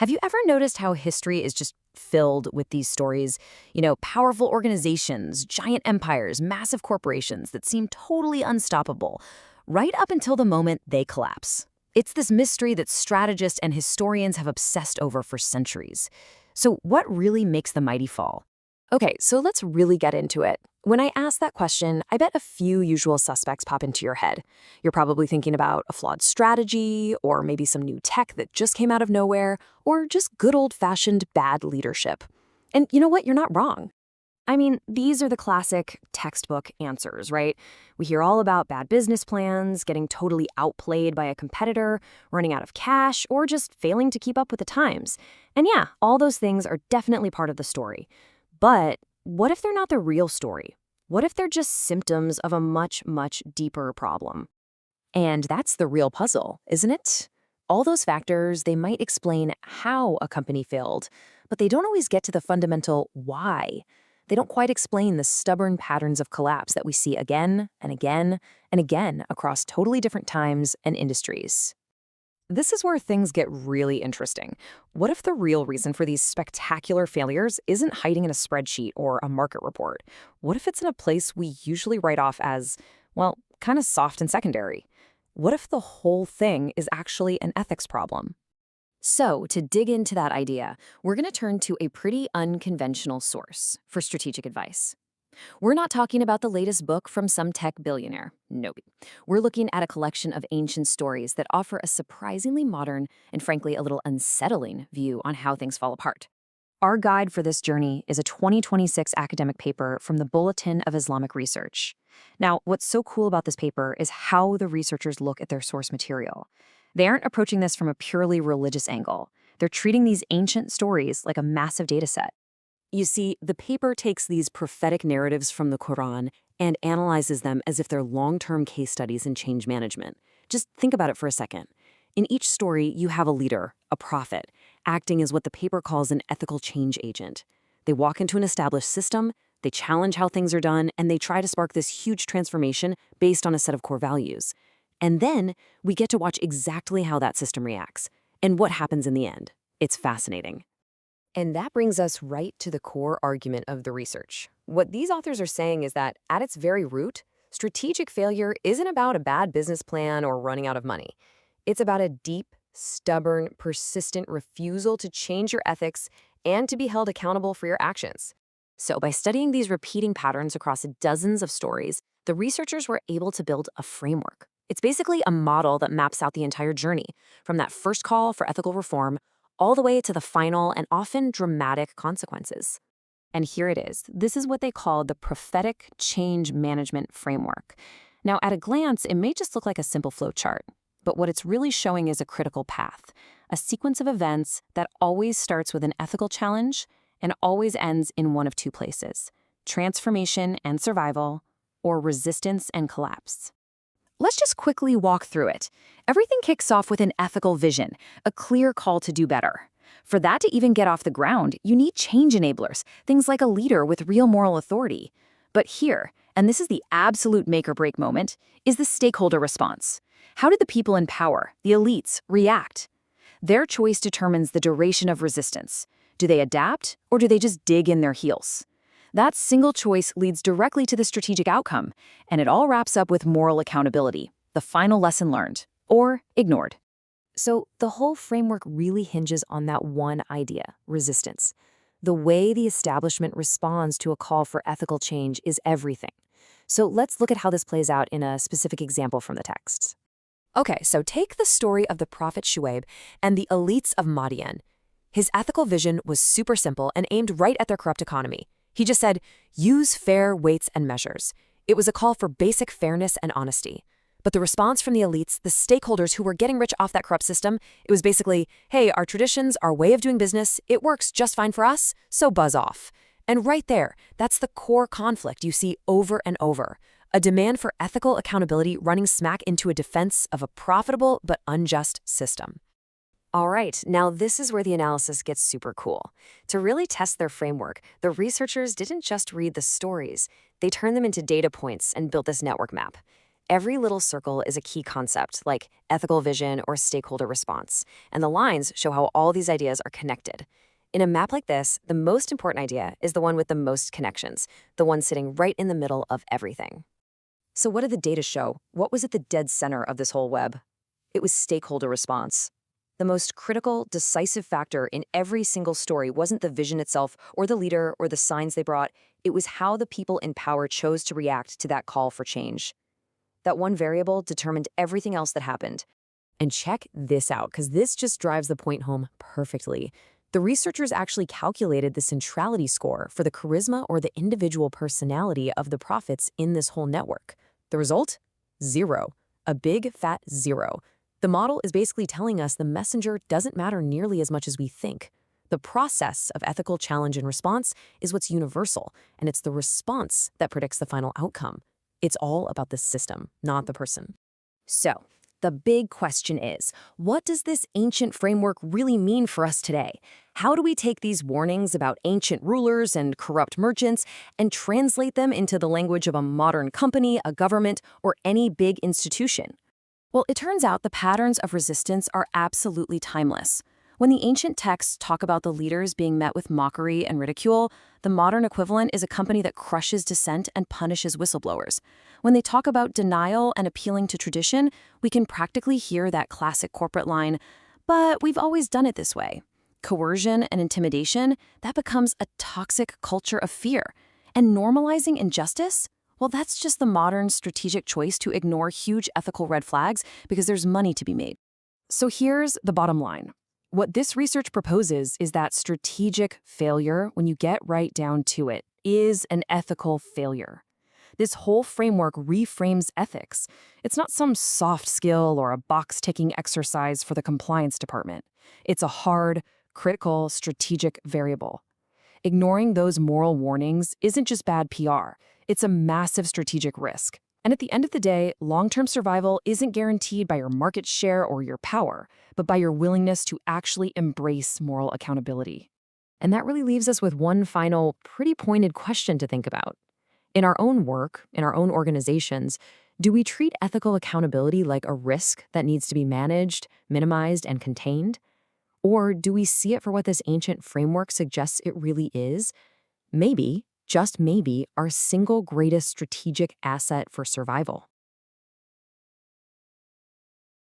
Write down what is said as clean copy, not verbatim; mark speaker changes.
Speaker 1: Have you ever noticed how history is just filled with these stories? Powerful organizations, giant empires, massive corporations that seem totally unstoppable, right up until the moment they collapse. It's this mystery that strategists and historians have obsessed over for centuries. So what really makes the mighty fall?
Speaker 2: Okay, so let's really get into it. When I ask that question, I bet a few usual suspects pop into your head. You're probably thinking about a flawed strategy, or maybe some new tech that just came out of nowhere, or just good old-fashioned bad leadership. And you know what? You're not wrong. I mean, these are the classic textbook answers, right? We hear all about bad business plans, getting totally outplayed by a competitor, running out of cash, or just failing to keep up with the times. And yeah, all those things are definitely part of the story. But what if they're not the real story? What if they're just symptoms of a much, much deeper problem?
Speaker 1: And that's the real puzzle, isn't it? All those factors, they might explain how a company failed, but they don't always get to the fundamental why. They don't quite explain the stubborn patterns of collapse that we see again and again and again across totally different times and industries. This is where things get really interesting. What if the real reason for these spectacular failures isn't hiding in a spreadsheet or a market report? What if it's in a place we usually write off as, well, kind of soft and secondary? What if the whole thing is actually an ethics problem? So, to dig into that idea, we're going to turn to a pretty unconventional source for strategic advice. We're not talking about the latest book from some tech billionaire. Nope. We're looking at a collection of ancient stories that offer a surprisingly modern and frankly a little unsettling view on how things fall apart. Our guide for this journey is a 2026 academic paper from the Bulletin of Islamic Research. Now, what's so cool about this paper is how the researchers look at their source material. They aren't approaching this from a purely religious angle. They're treating these ancient stories like a massive data set. You see, the paper takes these prophetic narratives from the Quran and analyzes them as if they're long-term case studies in change management. Just think about it for a second. In each story, you have a leader, a prophet, acting as what the paper calls an ethical change agent. They walk into an established system, they challenge how things are done, and they try to spark this huge transformation based on a set of core values. And then we get to watch exactly how that system reacts and what happens in the end. It's fascinating. And that brings us right to the core argument of the research. What these authors are saying is that, at its very root, strategic failure isn't about a bad business plan or running out of money. It's about a deep, stubborn, persistent refusal to change your ethics and to be held accountable for your actions. So by studying these repeating patterns across dozens of stories, the researchers were able to build a framework. It's basically a model that maps out the entire journey, from that first call for ethical reform all the way to the final and often dramatic consequences. And here it is. This is what they call the Prophetic Change Management Framework. Now, at a glance, it may just look like a simple flowchart, but what it's really showing is a critical path, a sequence of events that always starts with an ethical challenge and always ends in one of two places: transformation and survival, or resistance and collapse. Let's just quickly walk through it. Everything kicks off with an ethical vision, a clear call to do better. For that to even get off the ground, you need change enablers, things like a leader with real moral authority. But here, and this is the absolute make-or-break moment, is the stakeholder response. How did the people in power, the elites, react? Their choice determines the duration of resistance. Do they adapt, or do they just dig in their heels? That single choice leads directly to the strategic outcome, and it all wraps up with moral accountability, the final lesson learned, or ignored. So the whole framework really hinges on that one idea: resistance. The way the establishment responds to a call for ethical change is everything. So let's look at how this plays out in a specific example from the texts. Okay, so take the story of the prophet Shuaib and the elites of Madian. His ethical vision was super simple and aimed right at their corrupt economy. He just said, use fair weights and measures. It was a call for basic fairness and honesty. But the response from the elites, the stakeholders who were getting rich off that corrupt system, it was basically, hey, our traditions, our way of doing business, it works just fine for us, so buzz off. And right there, that's the core conflict you see over and over. A demand for ethical accountability running smack into a defense of a profitable but unjust system. All right, now this is where the analysis gets super cool. To really test their framework, the researchers didn't just read the stories. They turned them into data points and built this network map.
Speaker 2: Every little circle is a key concept, like ethical vision or stakeholder response, and the lines show how all these ideas are connected. In a map like this, the most important idea is the one with the most connections, the one sitting right in the middle of everything.
Speaker 1: So what did the data show? What was at the dead center of this whole web? It was stakeholder response. The most critical, decisive factor in every single story wasn't the vision itself or the leader or the signs they brought. It was how the people in power chose to react to that call for change. That one variable determined everything else that happened.
Speaker 2: And check this out, because this just drives the point home perfectly. The researchers actually calculated the centrality score for the charisma or the individual personality of the prophets in this whole network. The result? 0. A big, fat 0. The model is basically telling us the messenger doesn't matter nearly as much as we think. The process of ethical challenge and response is what's universal, and it's the response that predicts the final outcome. It's all about the system, not the person.
Speaker 1: So, the big question is, what does this ancient framework really mean for us today? How do we take these warnings about ancient rulers and corrupt merchants and translate them into the language of a modern company, a government, or any big institution? Well, it turns out the patterns of resistance are absolutely timeless. When the ancient texts talk about the leaders being met with mockery and ridicule, the modern equivalent is a company that crushes dissent and punishes whistleblowers. When they talk about denial and appealing to tradition, we can practically hear that classic corporate line, "But we've always done it this way." Coercion and intimidation, that becomes a toxic culture of fear. And normalizing injustice? Well, that's just the modern strategic choice to ignore huge ethical red flags because there's money to be made. So here's the bottom line. What this research proposes is that strategic failure, when you get right down to it, is an ethical failure. This whole framework reframes ethics. It's not some soft skill or a box-ticking exercise for the compliance department. It's a hard, critical, strategic variable. Ignoring those moral warnings isn't just bad PR. It's a massive strategic risk. And at the end of the day, long-term survival isn't guaranteed by your market share or your power, but by your willingness to actually embrace moral accountability. And that really leaves us with one final, pretty pointed question to think about. In our own work, in our own organizations, do we treat ethical accountability like a risk that needs to be managed, minimized, and contained? Or do we see it for what this ancient framework suggests it really is? Maybe, just maybe, our single greatest strategic asset for survival.